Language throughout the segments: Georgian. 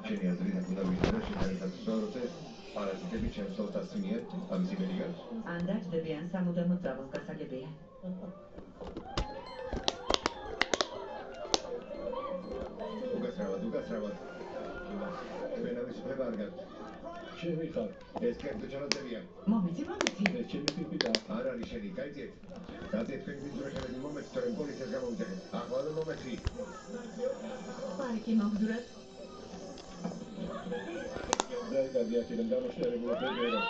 შენი აზრით აქ უნდა ვიწერო შეხარებათვის პროცესს პარაზიტები ჩემს სოხტას მიერ ამის იმედი გაქვს? ან დაჭდები ან სამუდამოდ ძაბულს გასაგებია. უკაცრავად. ჩვენამის ხება არ გაქვს. ჩემი ხარ. ეს კერძო ჩანაწერია. მომიცი. ეს ჩემი პიპიტა. არ არის შენი, გაიწიეთ. დაძიეთ თქვენი ბიზნესები მომეც, თორემ პოლიციას გამოვიძახეთ. ახლა და მომეცი. პარკი მოგზურად. ზაიგარი აქედან გამოშტერებული ბებერო.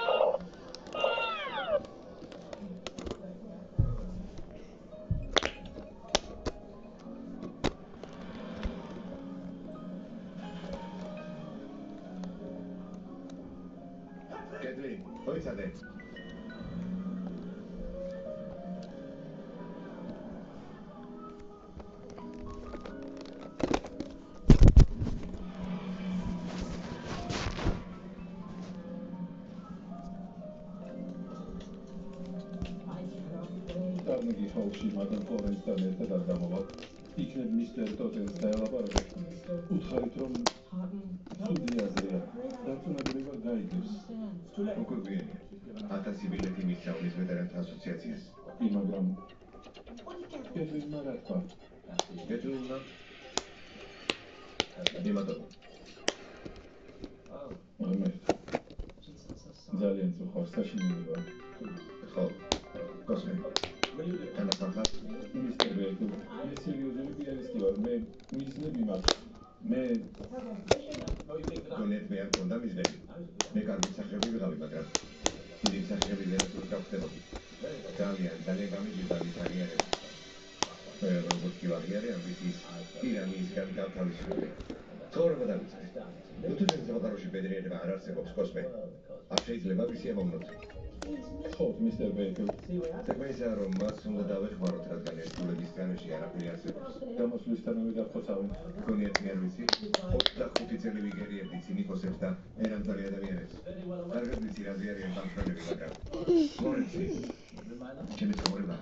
კედლი, მოიცადე. კარნეგი ჰოლში მადამ ფლორენსთან ერთად არ დამოვალ. იქნებ მისტერ ტოტენს დაელაპარაკე. უთხარით რომ ცუდი აზრია. დაწუნებულება გაიგებს. უკვე გვიანია. 1000 ბილეთი მისწავლის ვეტერანთა ასოციაციას. მაგრამ კედლინმა რა თქვა? კედლინმა იმატო. ძალიან წუხავს საშინელება. ხო. კოსმე. თანახმად მისტერ ბეკ, მე სერიოზული პიანისტი ვარ. მე მიზნები მაქვს. მე გონეთ მე არ გონდა მიზნები. მე კარგი სახები ვიღავი, მაგრამ დიდი სახები ვერასდროს გავხდებოდი. ძალიან გამიჯდა მისაღიერება. მე როგორც კი ვაღიარე ამბიციის პირამიდისგან გავთავისუფლდი. ცხოვრება დავიწყე. უთუჯენ საყდაროში ბედნიერება არ არსებობს, კოსმე. არ შეიძლება ვისი ამოვნოთ. ხო, მისტერ ბეკ. საქმე ისაა, რომ მას უნდა დავეხმაროთ, რადგან ეს გულების განაში არაფერი არსებობს. გამოსვლისთანავე გახოცავენ. გონიათ მერვისი 25 წელი ვიგერიებდი ცინიკოსებს და ერამტარი ადამიანებს. კარგად ვიცი რა ზიარიან დამხმარებლები, მაგრამ ლორენცი ჩემი ცხოვრება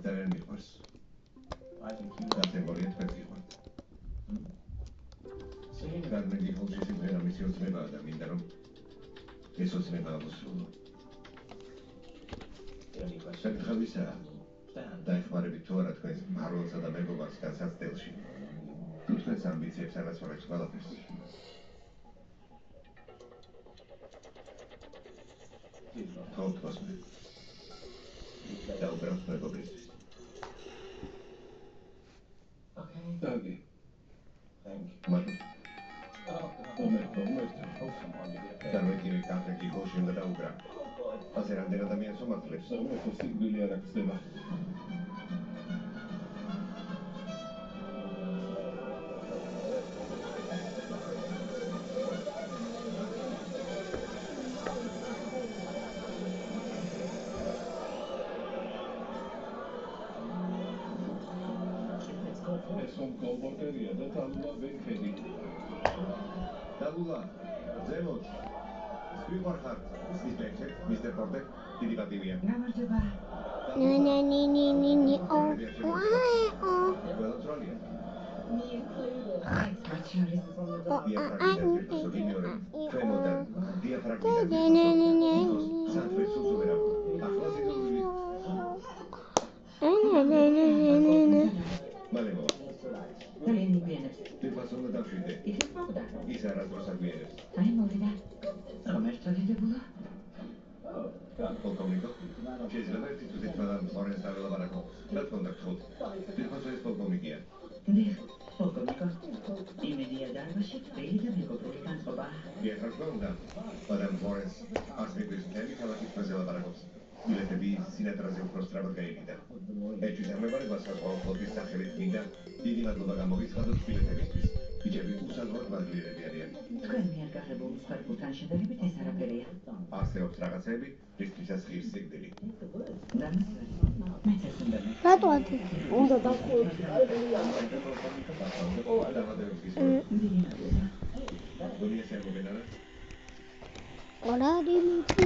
ძალიან მიყვარს. გასაგებია თქვენ გიყვართ. კარნეგი ჰოლში სიმღერა მისი ოცნებაა და მინდა რომ ეს ოცნება ავუსრულო. საკითხებისაა დაეხმარებით თუ არა თქვენს მფარველსა და მეგობარს განსაცდელში. თუ თქვენს ამბიციებს ანაცვალებს ყველაფერს. თხოვთ კოსმე. დაუბრალთ მეგობრისთვის. კარგი. მადლობა. მომერტო. წარმოიდგინეთ, კარნეგი ჰოლში უნდა დაუბრა. ასე რამდენ ადამიანს უმართლებს? სამეფო სიკვდილი არ აქცდება. ეს რომ კოლპორტერია და თალულა ბენქედი. თალულა, ზემოთ. ვიყარხარ ის ბენქეთ, მისტერ პორტერ, დიდი პატივია. გამარჯობა. ყველაცრალია. Polkovniko, შეიძლება ერთი თვით მადამ ფლორენს დაველაპარაკო. რა თქმა უნდა, გთხოვთ. თვითონ ეს პოლკოვნიკია. დიახ, პოლკოვნიკო. იმედია დარბაზში წელი და მეგობრული განწყობა. დიახ, რა თქმა უნდა. მადამ ფლორენს არც მეგრის მთელი ქალაქის ფაზე ლაპარაკობს. ბილეთები სინატრაზე უფრო სწრაფად გაიყიდა. ეჭვის ამებარებას საზღვაო ფლოტის სახელით მინდა დიდი მადლობა გამოგიცხადოთ ბილეთებისთვის. ბიჭები უსაზღვრო მადლიერები არიან. თქვენ მიერ გაღებულ მსხვერპლთან შედარებით ეს არაფერია. არსებობს რაღაცები, რისთვისაც ღირს სიკვდილი. მეც ეს უნდა რატო უნდა დავხუროთ? გონია შემოგენა რა? ორადი მიწი